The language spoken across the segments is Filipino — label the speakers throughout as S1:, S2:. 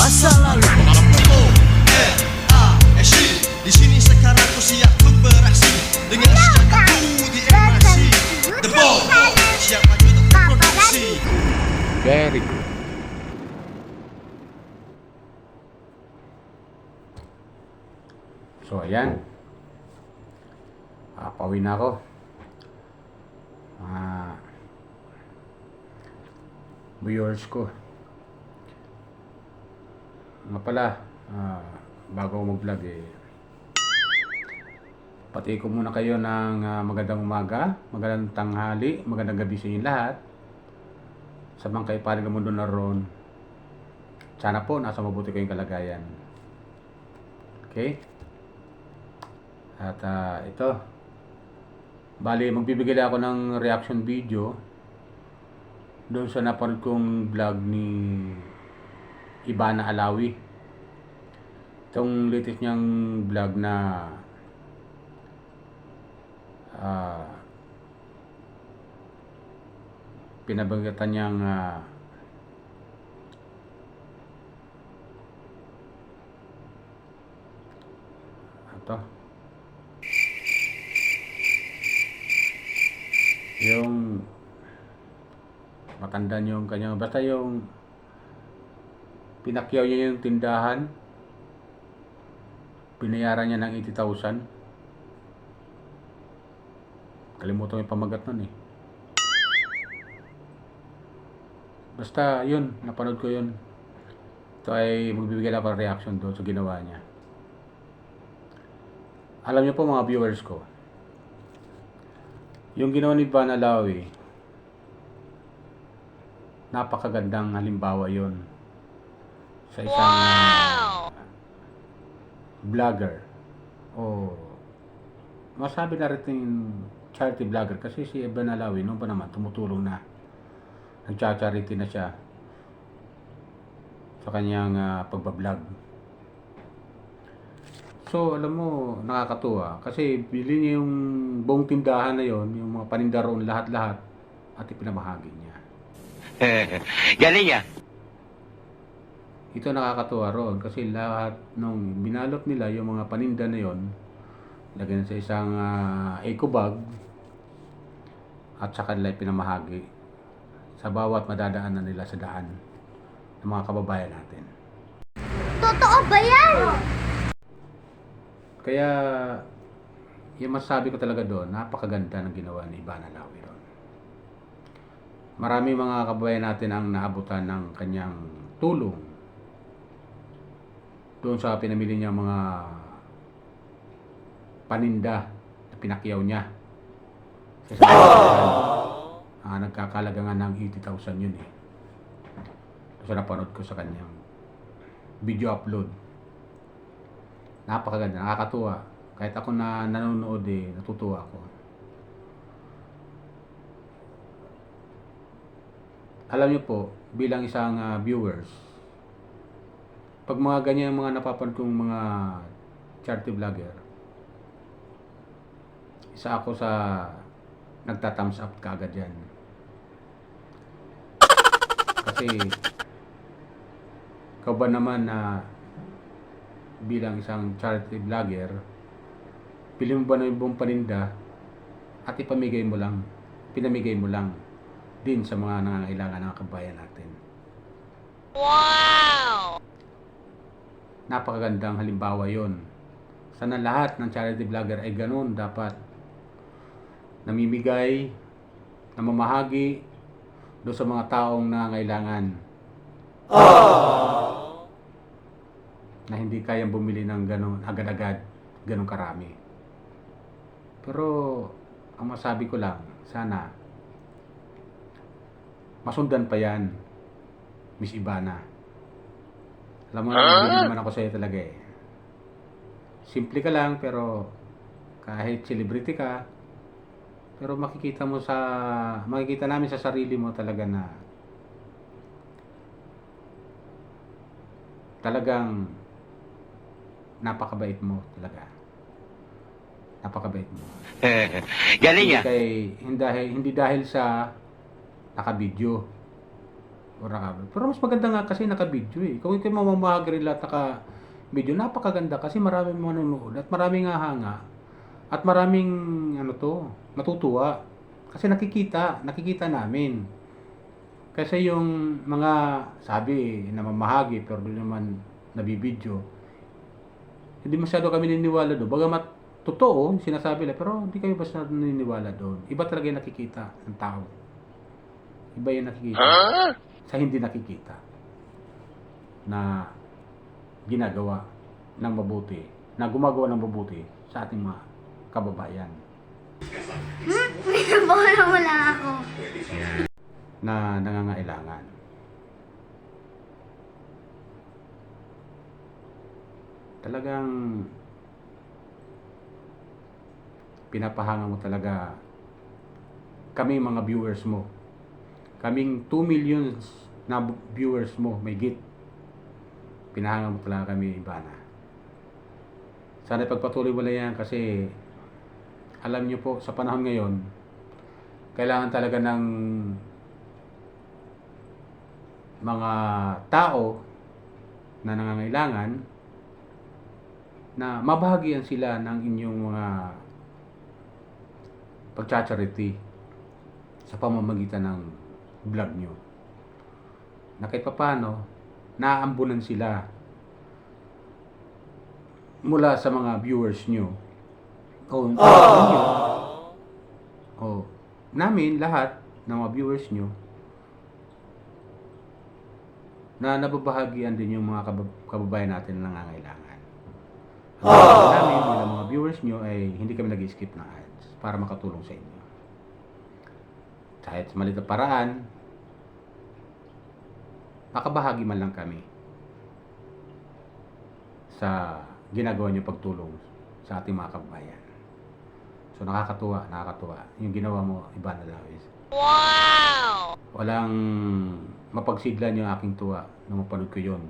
S1: masa lalu. Pengarap ko R.A.S.I. Di sini sekarang ku siap untuk beraksi dengan sejagatku di MIC. The Ball siap maju untuk berproduksi.
S2: Very good. So, ayan. Pauwi na ako. Viewers ko. Nga pala, bago ako mag-vlog pati ko muna kayo ng magandang umaga, magandang tanghali, magandang gabi sa inyo lahat. Sa mga kaipanig ng mundo na roon, sana po nasa mabuti kayong kalagayan. Okay? At ito, bali magbibigay ako ng reaction video doon sa napanood kong vlog ni Ivana Alawi. Itong latest niyang vlog na pinabanggatan niyang yung matanda niyo yung kanyang, basta yung pinakyaw niya yung tindahan, binayaran niya ng 80,000. Kalimutan yung pamagat nun Basta yun, napanood ko yun. Ito ay magbibigay ako ng reaction doon sa ginawa niya. Alam niyo po mga viewers ko, yung ginawa ni Ivana Alawi, napakagandang halimbawa yon sa isang vlogger o masabi na rin charity vlogger, kasi si Ivana Alawi noon pa naman tumutulong na, nagcha-charity na siya sa kanyang pagbablog. So alam mo, nakakatuwa kasi bili niya yung buong tindahan na yon, yung mga paninda roon, lahat-lahat, at ipinamahagi niya.
S3: Galing ya.
S2: Ito nakakatuwa roon kasi lahat nung binalot nila yung mga paninda na yon, lagyan sa isang eco bag at saka nila pinamahagi sa bawat madadaanan nila sa daan ng mga kababayan natin.
S4: Totoo ba yan?
S2: Kaya yung masasabi ko talaga doon, napakaganda ng ginawa ni Ivana Alawi roon. Marami mga kababayan natin ang naabutan ng kanyang tulong doon sa pinamili niya mga paninda na pinakyaw niya. Nagkakalaga nga ng 80,000 yun So napanood ko sa kanyang video upload. Napakaganda, nakakatuwa. Kahit ako na nanonood natutuwa ako. Alam niyo po, bilang isang viewers, pag mga ganyan mga napapanood kong mga charity vlogger, isa ako sa nagta-thumbs up kaagad yan. Kasi ikaw ba naman na bilang isang charity vlogger, pili mo ba na yung buong paninda at pinamigay mo lang din sa mga nangangailangan ng kabayan natin.
S4: Wow!
S2: Napakagandang halimbawa yon. Sana lahat ng charity vlogger ay ganun, dapat namimigay, namamahagi doon sa mga taong nangangailangan. Na hindi kayang bumili ng ganun agad-agad, ganun karami. Pero ang masabi ko lang, sana masundan pa yan, Miss Ivana. Alam mo naman, hindi naman ako sa'yo talaga Simple ka lang, pero kahit celebrity ka, pero makikita namin sa sarili mo talaga na talagang napakabait mo talaga. Napakabait mo.
S3: Galing ya.
S2: Hindi dahil sa nakabidyo. or naka-vlog. Pero mas maganda nga kasi naka-video eh. Kung ikaw mamamahagi rin lahat naka-video, napakaganda kasi maraming manonood at maraming hanga at maraming natutuwa. Kasi nakikita namin. Kasi yung mga sabi na mamahagi pero di naman nabibidyo, hindi masyado kami naniniwala doon. Bagamat totoo, sinasabi lang, pero hindi kami basta naniniwala doon. Iba talaga yung nakikita ng tao. Iba yung nakikita sa hindi nakikita na ginagawa ng mabuti, na gumagawa ng mabuti sa ating mga kababayan.
S4: Bola mo lang ako.
S2: Na nangangailangan. Talagang pinapahanga mo talaga kami mga viewers mo. Kaming 2 million na viewers mo, may git. Pinahanga mo talaga kami, Ibana. Sana ipagpatuloy mo lang yan kasi alam niyo po sa panahon ngayon, kailangan talaga ng mga tao na nangangailangan na mabahagian sila ng inyong mga pagcha-charity sa pamamagitan ng vlog nyo. Na kahit paano, naaambunan sila mula sa mga viewers nyo. O namin, lahat ng mga viewers nyo, na nababahagian din yung mga kababayan natin na nangangailangan. Ang namin, bilang mga viewers nyo, ay hindi kami nag-skip ng ads para makatulong sa inyo. Kahit sa maliit na paraan, makabahagi man lang kami sa ginagawa nyo pagtulong sa ating mga kababayan. So nakakatuwa. Yung ginawa mo, Ibana Lawis. Wow! Walang mapagsidlan yung aking tuwa nung mapanood ko yun.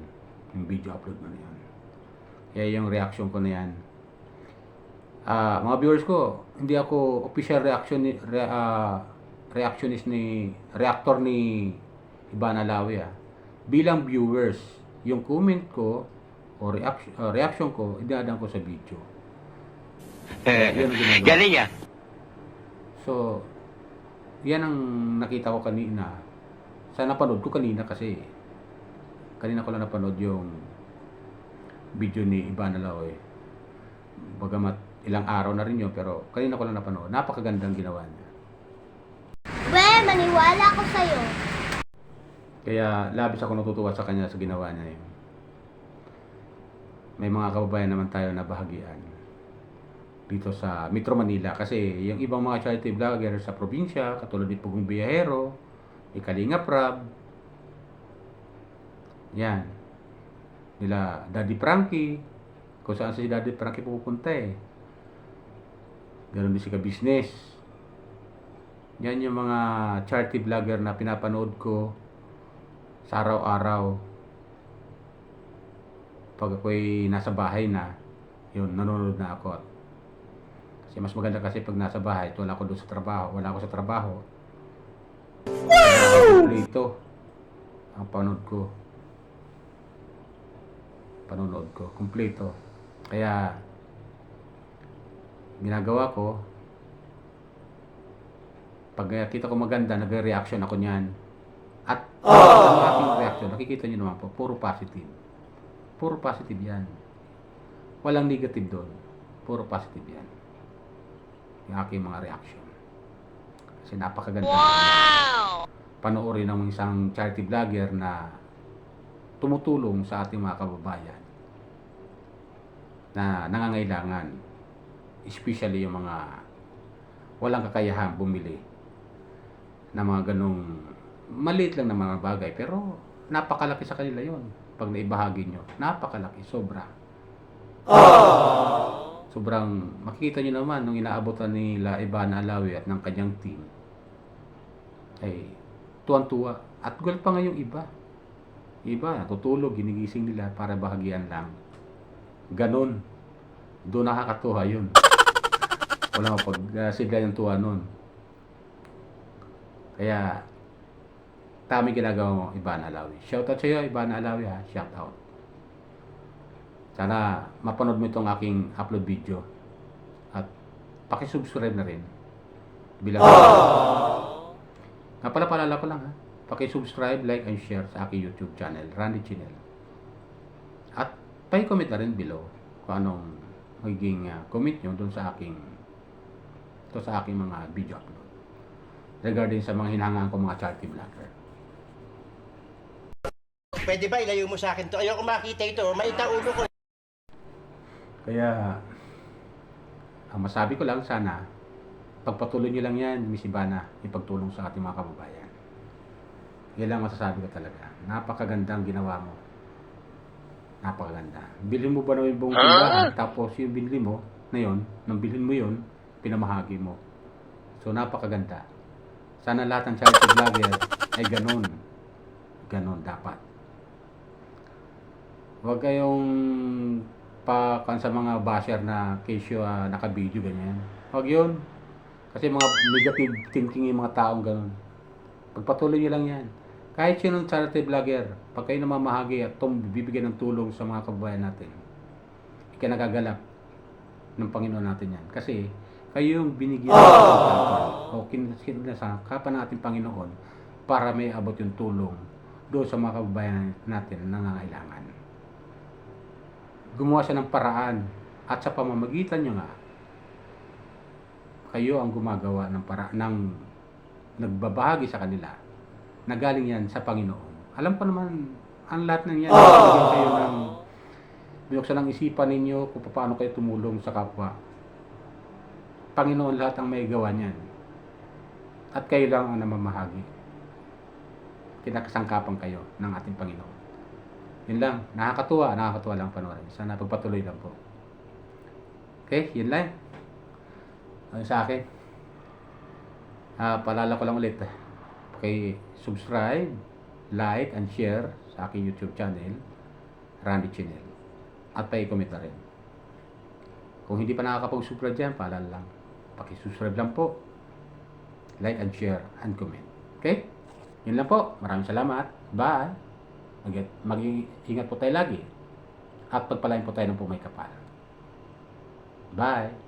S2: Yung video upload mo na yun. Kaya yung reaction ko na yan. Mga viewers ko, hindi ako official reactor ni Ibana Lawi. Bilang viewers, yung comment ko o reaction ko, idadaan ko sa video. Yan ang ginagawa.
S3: Galing ah.
S2: So, yan ang nakita ko kanina. Sa napanood ko kanina kasi kanina ko lang napanood yung video ni Ibana Lawi. Bagamat ilang araw na rin yun, pero kanina ko lang napanood. Napakagandang ginawa niya.
S4: Maniwala ako sa'yo.
S2: Kaya labis ako natutuwa sa kanya sa ginawa niya yun. May mga kababayan naman tayo na bahagian dito sa Metro Manila kasi yung ibang mga charity vlogger sa probinsya katulad ni Pugong Biyahero, ni Kalinga Prab, yan, nila Daddy Frankie, kung saan si Daddy Frankie pupunta eh. Ganon din si Ka-Business. Yan yung mga charity vlogger na pinapanood ko sa araw-araw. Pag ako'y nasa bahay na, yun, nanonood na ako. Kasi mas maganda kasi pag nasa bahay, wala ako doon sa trabaho. Wala ako sa trabaho. Kompleto ang panood ko. Kompleto. Kaya, ginagawa ko, pag kita ko maganda, nag-reaction ako niyan. At ang aking reaction, nakikita niyo naman po, puro positive. Puro positive yan. Walang negative doon. Puro positive yan. Yung aking mga reaction. Kasi napakaganda. Wow! Panoorin ng isang charity vlogger na tumutulong sa ating mga kababayan na nangangailangan. Especially yung mga walang kakayahan bumili na mga ganong maliit lang na mga bagay pero napakalaki sa kanila yon pag naibahagi nyo. Napakalaki, sobra. Sobrang makikita nyo naman nung inaabotan nila Ibana Alawi at ng kanyang team ay tuwan-tuwa at gulat pa nga yung iba natutulog, ginigising nila para bahagian lang. Ganon, doon nakakatuwa yun. Wala mapagsidla yung tuwa nun. Kaya tama yung ginagawa mo, Ivana Alawi. Shoutout sa iyo, Ivana Alawi ha. Shoutout. Sana mapanood mo itong aking upload video. At pakisubscribe na rin. Bilang nga pala, paalala ko lang ha. Pakisubscribe, like, and share sa aking YouTube channel, Randy Chinel. At pa-comment na rin below kung anong magiging comment nyo dun sa aking mga video upload regarding sa mga hinahangaan ko mga charity vlogger.
S5: Pwede ba ilayo mo sa akin to? Ayoko makita ito. Maita ulo ko.
S2: Kaya ang masabi ko lang, sana pagpatuloy nyo lang yan, Miss Ivana, ipagtulong sa ating mga kababayan. Yan lang masasabi ko talaga. Napakagandang ginawa mo. Napakaganda. Bilhin mo ba na yung buong tindahan, tapos yung binili mo na yun, nang bilhin mo yun, pinamahagi mo. So napakaganda. Sana lahat ng charity vlogger ay ganun. Ganun dapat. Huwag kayong sa mga basher na kesyo naka-video ganyan. Huwag yun. Kasi mga negative thinking yung mga taong ganun. Pagpatuloy nyo lang yan. Kahit sinong charity vlogger, pag kayo namamahagi at bibigyan ng tulong sa mga kababayan natin, ikinagagalak ng Panginoon natin yan. Kasi kayo yung binigyan o kinasakapan ng ating Panginoon para may abot yung tulong doon sa mga kababayan natin na nangangailangan. Gumawa siya ng paraan at sa pamamagitan nyo nga, kayo ang gumagawa ng nagbabahagi sa kanila na galing yan sa Panginoon. Alam ko naman, ang lahat ng yan, bigyan kayo ng binuksan ng isipan ninyo kung paano kayo tumulong sa kapwa. Panginoon lahat ang may gawa niyan. At kayo lang ang namamahagi. Kinakasangkapan kayo ng ating Panginoon. Yun lang. Nakakatuwa lang panoorin. Sana pagpatuloy lang po. Okay, yun lang. Sa akin. Paalala ko lang ulit. Okay, subscribe, like, and share sa aking YouTube channel, Randy Chinel. At pa-comment na rin. Kung hindi pa nakakapag-subscribe dyan, paalala lang. Paki-subscribe lang po. Like and share and comment. Okay? Yun lang po. Maraming salamat. Bye! Mag-ingat po tayo lagi. At pagpalain po tayo ng pumay kapal. Bye!